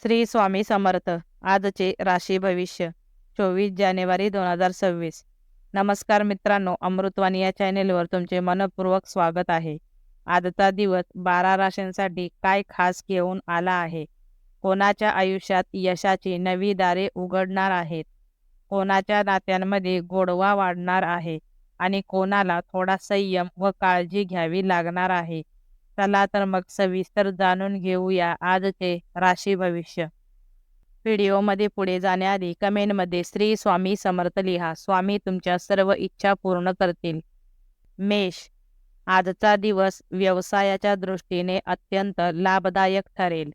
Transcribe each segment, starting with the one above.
श्री स्वामी समर्थ. आजचे राशी भविष्य 24 जानेवारी 2026. नमस्कार मित्रांनो, अमृतवाणी या चॅनेलवर तुमचे मनपूर्वक स्वागत आहे. आजचा दिवस 12 राशींसाठी काय खास घेऊन आला आहे? कोणाच्या आयुष्यात यशाची नवी दारे उघडणार आहेत? कोणाच्या नात्यांमध्ये गोडवा वाढणार आहे आणि कोणाला थोडा संयम व काळजी घ्यावी लागणार आहे? चला तर मग सविस्तर जाणून घेऊया आजचे राशी भविष्य. व्हिडिओमध्ये पुढे जाण्याआधी कमेंटमध्ये श्री स्वामी समर्थ लिहा. स्वामी तुमच्या सर्व इच्छा पूर्ण करतील. मेष, आजचा दिवस व्यवसायाच्या दृष्टीने अत्यंत लाभदायक ठरेल.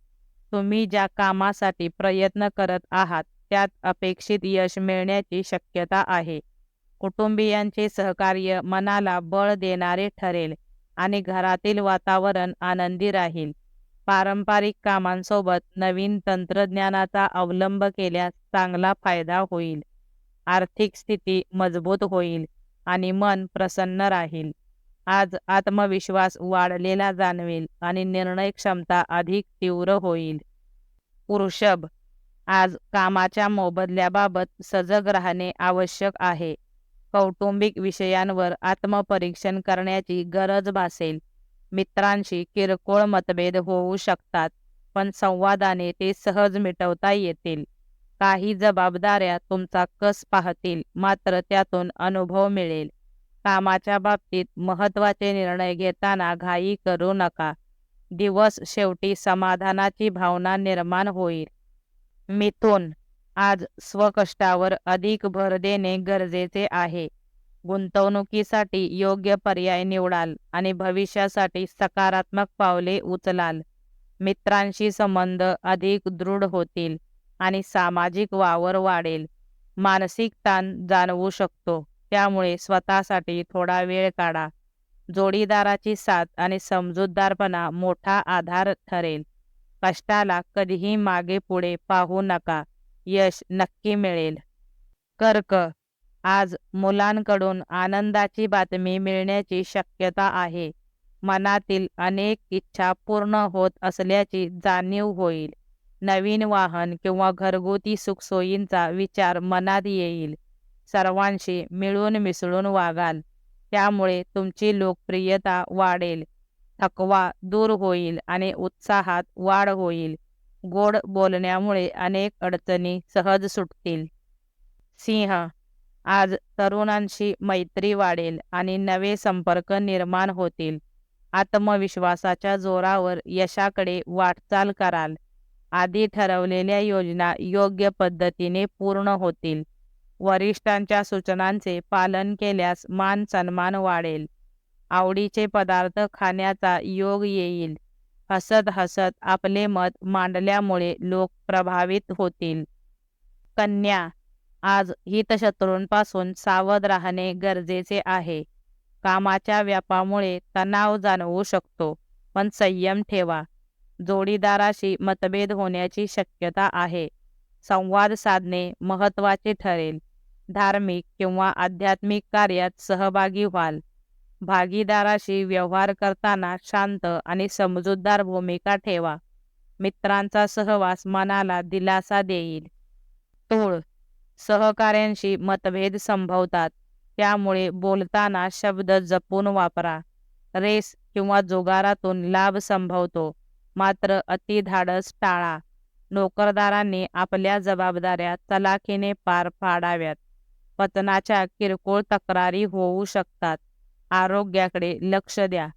तुम्ही ज्या कामासाठी प्रयत्न करत आहात त्यात अपेक्षित यश मिळण्याची शक्यता आहे. कुटुंबियांचे सहकार्य मनाला बळ देणारे ठरेल आणि घरातील वातावरण आनंदी राहील. पारंपरिक कामांसोबत नवीन तंत्रज्ञानाचा अवलंब केल्यास चांगला फायदा होईल. आर्थिक स्थिती मजबूत होईल आणि मन प्रसन्न राहील. आज आत्मविश्वास वाढलेला जाणवेल आणि निर्णय क्षमता अधिक तीव्र होईल. वृषभ, आज कामाच्या मोबदल्याबाबत सजग राहणे आवश्यक आहे. कौटुंबिक विषयांवर आत्मपरीक्षण करण्याची गरज भासेल. मित्रांशी किरकोळ मतभेद होऊ शकतात, पण संवादाने ते सहज मिटवता येतील. काही जबाबदाऱ्या तुमचा कस पाहतील, मात्र त्यातून अनुभव मिळेल. कामाच्या बाबतीत महत्त्वाचे निर्णय घेताना घाई करू नका. दिवस शेवटी समाधानाची भावना निर्माण होईल. मिथुन, आज स्वकष्टावर अधिक भर देणे गरजेचे आहे. गुंतवणुकीसाठी योग्य पर्याय निवडाल आणि भविष्यासाठी सकारात्मक पावले उचलाल. मित्रांशी संबंध अधिक दृढ होतील आणि सामाजिक वावर वाढेल. मानसिक ताण जाणवू शकतो, त्यामुळे स्वतःसाठी थोडा वेळ काढा. जोडीदाराची साथ आणि समजूतदारपणा मोठा आधार ठरेल. कष्टाला कधीही मागे पुढे पाहू नका. यश नक्की मिळेल. कर्क, आज मुलांकडून आनंदाची बातमी मिळण्याची शक्यता आहे. मनातील अनेक इच्छा पूर्ण होत असल्याची जाणीव होईल. नवीन वाहन किंवा घरगुती सुखसोयींचा विचार मनात येईल. सर्वांशी मिळून मिसळून वागाल, त्यामुळे तुमची लोकप्रियता वाढेल. थकवा दूर होईल आणि उत्साहात वाढ होईल. गोड बोलण्यामुळे अनेक अडचणी सहज सुटतील. सिंह, आज तरुणांशी मैत्री वाढेल आणि नवे संपर्क निर्माण होतील. आत्मविश्वासाच्या जोरावर यशाकडे वाटचाल कराल. आधी ठरवलेल्या योजना योग्य पद्धतीने पूर्ण होतील. वरिष्ठांच्या सूचनांचे पालन केल्यास मान सन्मान वाढेल. आवडीचे पदार्थ खाण्याचा योग येईल. हसत हसत आपले मत मांडल्यामुळे लोक प्रभावित होतील. कन्या, आज हितशत्रूंपासून सावध राहणे गरजेचे आहे. कामाच्या व्यापामुळे तणाव जाणवू शकतो, पण संयम ठेवा. जोडीदाराशी मतभेद होण्याची शक्यता आहे. संवाद साधणे महत्त्वाचे ठरेल. धार्मिक किंवा आध्यात्मिक कार्यात सहभागी व्हाल. भागीदाराशी व्यवहार करताना शांत आणि समजूतदार भूमिका ठेवा. मित्रांचा सहवास मनाला दिलासा देईल. तूळ, सहकाऱ्यांशी मतभेद संभवतात, त्यामुळे बोलताना शब्द जपून वापरा. रेस किंवा जुगारातून लाभ संभवतो, मात्र अतिधाडस टाळा. नोकरदारांनी आपल्या जबाबदाऱ्या चलाखीने पार पाडाव्यात. पतनाच्या किरकोळ तक्रारी होऊ शकतात. आरोग्याकडे लक्ष द्या.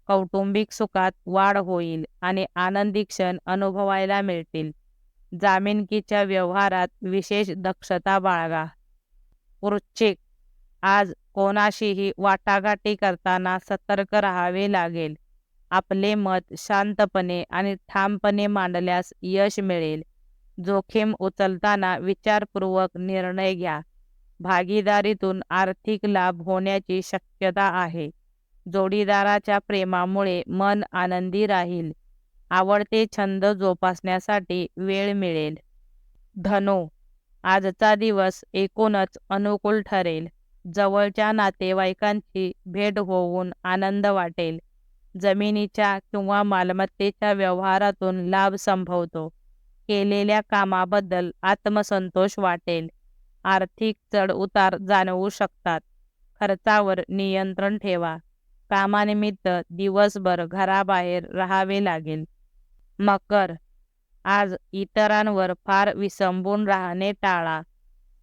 कौटुंबिक सुखात वाढ होईल आणि आनंदी क्षण अनुभवायला मिळतील. जामीनकीच्या व्यवहारात विशेष दक्षता बाळगा. वृश्चिक, आज कोणाशीही वाटाघाटी करताना सतर्क राहावे लागेल. आपले मत शांतपणे आणि ठामपणे मांडल्यास यश मिळेल. जोखीम उचलताना विचारपूर्वक निर्णय घ्या. भागीदारीतून आर्थिक लाभ होण्याची शक्यता आहे. जोडीदाराच्या प्रेमामुळे मन आनंदी राहील. आवडते छंद जोपासण्यासाठी वेळ मिळेल. धनु, आजचा दिवस एकूणच अनुकूल ठरेल. जवळच्या नातेवाईकांची भेट होऊन आनंद वाटेल. जमिनीच्या किंवा मालमत्तेच्या व्यवहारातून लाभ संभवतो. केलेल्या कामाबद्दल आत्मसंतोष वाटेल. आर्थिक चढ-उतार जाणवू शकतात. खर्चावर नियंत्रण ठेवा. कामानिमित्त दिवसभर घराबाहेर राहावे लागेल. मकर, आज इतरांवर फार विसंबून राहणे टाळा.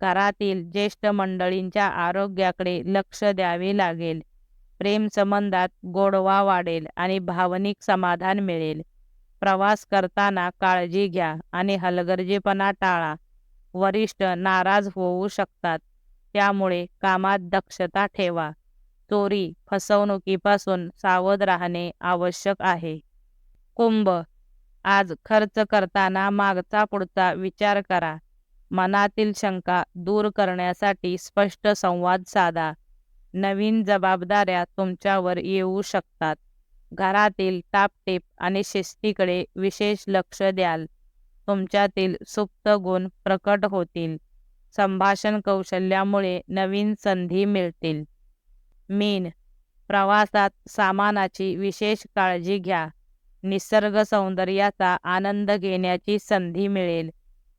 घरातील ज्येष्ठ मंडळींच्या आरोग्याकडे लक्ष द्यावे लागेल. प्रेमसंबंधात गोडवा वाढेल आणि भावनिक समाधान मिळेल. प्रवास करताना काळजी घ्या आणि हलगर्जीपणा टाळा. वरिष्ठ नाराज होऊ शकतात, त्यामुळे कामात दक्षता ठेवा. चोरी, फसवणुकीपासून सावध राहणे आवश्यक आहे. कुंभ, आज खर्च करताना मागचा पुढचा विचार करा. मनातील शंका दूर करण्यासाठी स्पष्ट संवाद साधा. नवीन जबाबदाऱ्या तुमच्यावर येऊ शकतात. घरातील टापटीप आणि शिस्तीकडे विशेष लक्ष द्याल. तुमच्यातील सुप्त गुण प्रकट होतील. संभाषण कौशल्यामुळे नवीन संधी मिळतील. मीन, प्रवासात सामानाची विशेष काळजी घ्या. निसर्ग सौंदर्याचा आनंद घेण्याची संधी मिळेल.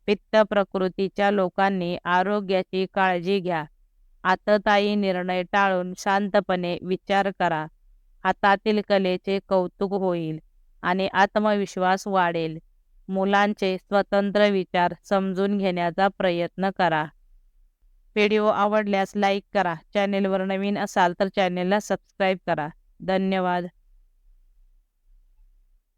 पित्त प्रकृतीच्या लोकांनी आरोग्याची काळजी घ्या. आततायी निर्णय टाळून शांतपणे विचार करा. हातातील कलेचे कौतुक होईल आणि आत्मविश्वास वाढेल. मुलांचे स्वतंत्र विचार समजून घेण्याचा प्रयत्न करा. व्हिडिओ आवडल्यास लाईक करा. चॅनेलवर नवीन असाल तर चॅनेलला सबस्क्राईब करा. धन्यवाद.